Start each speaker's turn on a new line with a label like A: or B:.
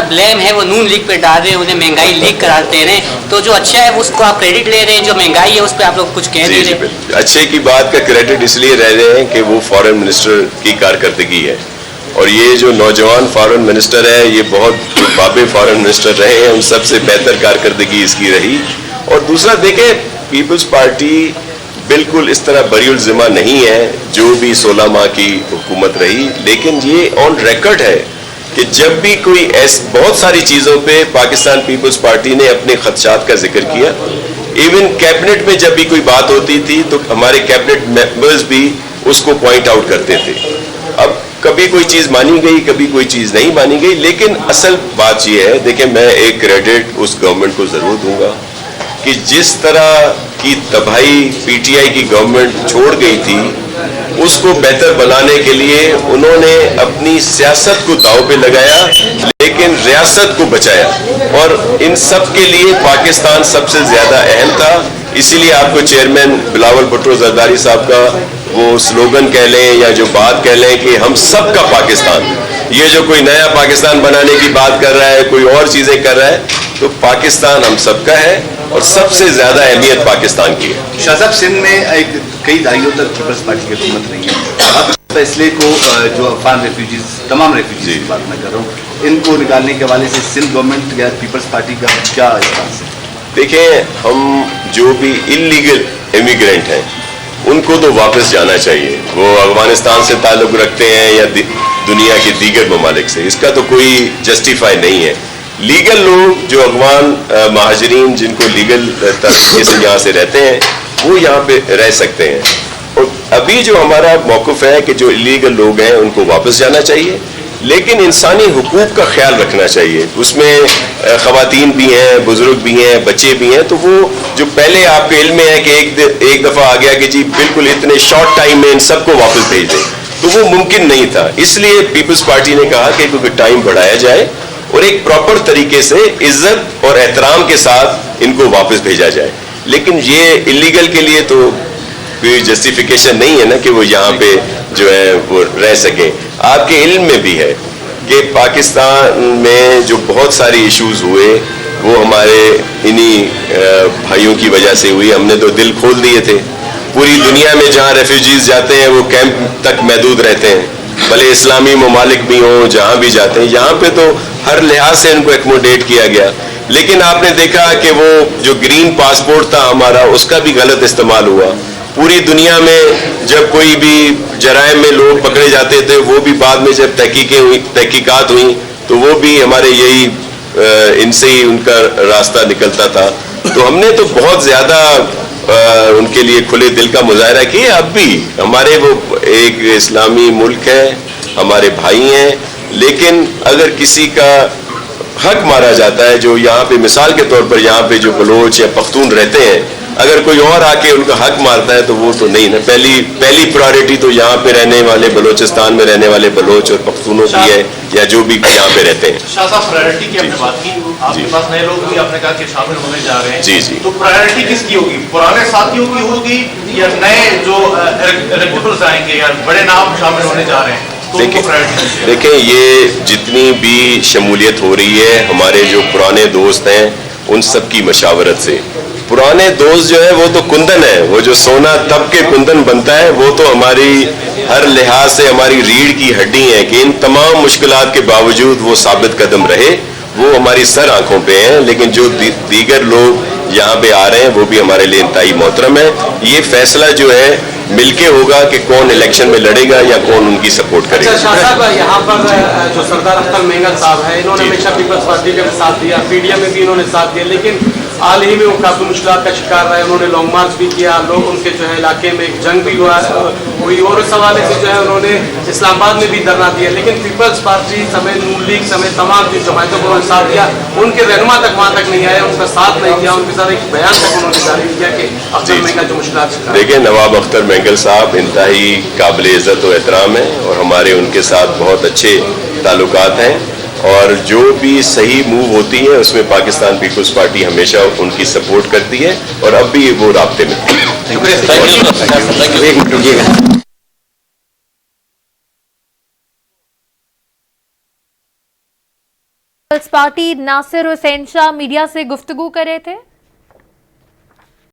A: Blame है वो नून league पे डाल रहे हैं, उन्हें महंगाई लीग करार दे रहे हैं, तो जो अच्छा है उसको आप क्रेडिट ले रहे हैं, जो महंगाई है उस पर आप लोग कुछ कह नहीं रहे।
B: अच्छे की बात का क्रेडिट इसलिए रह रहे हैं कि वो फॉरेन मिनिस्टर की कारकर्दगी है, और ये जो नौजवान फॉरेन मिनिस्टर है ये बहुत बाबे फॉरेन मिनिस्टर रहे हैं, उन सबसे बेहतर कारकर्दगी इसकी रही। और दूसरा देखें, पीपल्स पार्टी बिल्कुल इस तरह बरीउल ज़िम्मा नहीं है जो भी 16 माह की हुकूमत रही, लेकिन ये ऑन रिकॉर्ड है कि जब भी कोई बहुत सारी चीज़ों पे पाकिस्तान पीपल्स पार्टी ने अपने खदशात का जिक्र किया। इवन कैबिनेट में जब भी कोई बात होती थी तो हमारे कैबिनेट मेंबर्स भी उसको पॉइंट आउट करते थे। अब कभी कोई चीज़ मानी गई, कभी कोई चीज़ नहीं मानी गई, लेकिन असल बात यह है, देखिए मैं एक क्रेडिट उस गवर्नमेंट को ज़रूर दूंगा कि जिस तरह की तबाही पीटीआई की गवर्नमेंट छोड़ गई थी उसको बेहतर बनाने के लिए उन्होंने अपनी सियासत को दांव पे लगाया, लेकिन रियासत को बचाया, और इन सब के लिए पाकिस्तान सबसे ज़्यादा अहम था। इसीलिए आपको चेयरमैन बिलावल भुट्टो जरदारी साहब का वो स्लोगन कह लें या जो बात कह लें कि हम सब का पाकिस्तान, ये जो कोई नया पाकिस्तान बनाने की बात कर रहा है, कोई और चीज़ें कर रहा है, तो पाकिस्तान हम सबका है और सबसे ज़्यादा अहमियत पाकिस्तान की है।
C: शाह साहब, सिंध में कई दहाइयों तक पीपल्स पार्टी की हुकूमत रही है। अब फैसले को जो अफगान रेफ्यूजीज, तमाम रेफ्यूजीज की बात मैं कर रहा हूँ, इनको निकालने के हवाले से सिंध गवर्नमेंट या पीपल्स पार्टी का क्या स्टांस है?
B: देखिए, हम जो भी इलीगल इमिग्रेंट हैं उनको तो वापस जाना चाहिए, वो अफगानिस्तान से ताल्लुक़ रखते हैं या दुनिया के दीगर ममालिक से, इसका तो कोई जस्टिफाई नहीं है। लीगल लोग जो अफगान महाजरीन जिनको लीगल तरीके से यहाँ से रहते हैं वो यहाँ पे रह सकते हैं, और अभी जो हमारा मौक़िफ़ है कि जो इलीगल लोग हैं उनको वापस जाना चाहिए, लेकिन इंसानी हुकूक का ख्याल रखना चाहिए। उसमें ख़वातीन भी हैं, बुज़ुर्ग भी हैं, बच्चे भी हैं, तो वो जो पहले आपके इल्म में है कि एक दफ़ा आ गया कि जी बिल्कुल इतने शॉर्ट टाइम में इन सबको वापस भेज दें, तो वो मुमकिन नहीं था। इसलिए पीपल्स पार्टी ने कहा कि कोई टाइम बढ़ाया जाए और एक प्रॉपर तरीके से इज्जत और एहतराम के साथ इनको वापस भेजा जाए। लेकिन ये इलीगल के लिए तो कोई जस्टिफिकेशन नहीं है ना कि वो यहाँ पे जो है वो रह सकें। आपके इल्म में भी है कि पाकिस्तान में जो बहुत सारे इश्यूज हुए वो हमारे इन्हीं भाइयों की वजह से हुई। हमने तो दिल खोल दिए थे। पूरी दुनिया में जहाँ रेफ्यूजीज जाते हैं वो कैंप तक महदूद रहते हैं, भले इस्लामी ममालिक भी हों, जहाँ भी जाते हैं, यहाँ पे तो हर लिहाज से उनको एकोमोडेट किया गया। लेकिन आपने देखा कि वो जो ग्रीन पासपोर्ट था हमारा, उसका भी गलत इस्तेमाल हुआ। पूरी दुनिया में जब कोई भी जराइम में लोग पकड़े जाते थे वो भी बाद में जब तहकीकात हुई तो वो भी हमारे यही इनसे ही उनका रास्ता निकलता था। तो हमने तो बहुत ज़्यादा उनके लिए खुले दिल का मुजाहरा किया। अब भी हमारे वो एक इस्लामी मुल्क है, हमारे भाई हैं, लेकिन अगर किसी का हक मारा जाता है, जो यहाँ पे मिसाल के तौर पर यहाँ पे जो बलोच या पख्तून रहते हैं, अगर कोई और आके उनका हक मारता है तो वो तो नहीं ना। पहली प्रायोरिटी तो यहाँ पे रहने वाले बलोचिस्तान में रहने वाले बलोच और पख्तूनों की है, या जो भी यहाँ पे रहते हैं।
D: शाह साहब, प्रायोरिटी की आपने बात की, आपके पास नए लोग भी आपने कहा कि शामिल होने जा रहे हैं।
B: जी जी।
D: तो प्रायोरिटी किसकी होगी? पुराने साथियों की होगी या नए जो रिक्रूटर्स आएंगे या बड़े नाम शामिल होने जा रहे हैं?
B: देखें, ये जितनी भी शमूलियत हो रही है हमारे जो पुराने दोस्त हैं उन सब की मशावरत से। पुराने दोस्त जो है वो तो कुंदन है, वो जो सोना तब के कुंदन बनता है वो तो हमारी हर लिहाज से हमारी रीढ़ की हड्डी है कि इन तमाम मुश्किलात के बावजूद वो साबित कदम रहे, वो हमारी सर आंखों पे हैं। लेकिन जो दीगर लोग यहाँ पे आ रहे हैं वो भी हमारे लिए इंतहाई मोहतरम है। ये फैसला जो है मिलके होगा कि कौन इलेक्शन में लड़ेगा या कौन उनकी सपोर्ट करेगा।
E: अच्छा शाह साहब, यहाँ पर जो सरदार अख्तर मेंगल साहब हैं, इन्होंने हमेशा पीपल्स पार्टी का साथ दिया, पीडीएम में भी इन्होंने साथ दिया, लेकिन हाल ही में वो काफ़ी मुश्किलात का शिकार रहे। उन्होंने लॉन्ग मार्च भी किया, लोग उनके जो है इलाके में एक जंग भी हुई, और उस हवाले से जो है उन्होंने इस्लामाबाद में भी धरना दिया। लेकिन पीपल्स पार्टी समेत नून लीग समेत तमाम जिन जमातों को उन्होंने साथ दिया, उनके रहनुमा तक वहाँ तक नहीं आए, उनका साथ नहीं दिया, उनके साथ एक बयान तक उन्होंने जारी किया कि अख्तर मेंगल जो मुश्किलात। देखिए,
B: नवाब अख्तर मेंगल साहब इंतहाई काबिल इज़्ज़त और एहतराम है और हमारे उनके साथ बहुत अच्छे ताल्लुकात हैं, और जो भी सही मूव होती है उसमें पाकिस्तान पीपल्स पार्टी हमेशा उनकी सपोर्ट करती है और अब भी वो राब्ते में।
E: एक मिनट रुकिएगा।
F: پیپلز پارٹی ناصر حسین شاہ میڈیا سے گفتگو کر رہے تھے.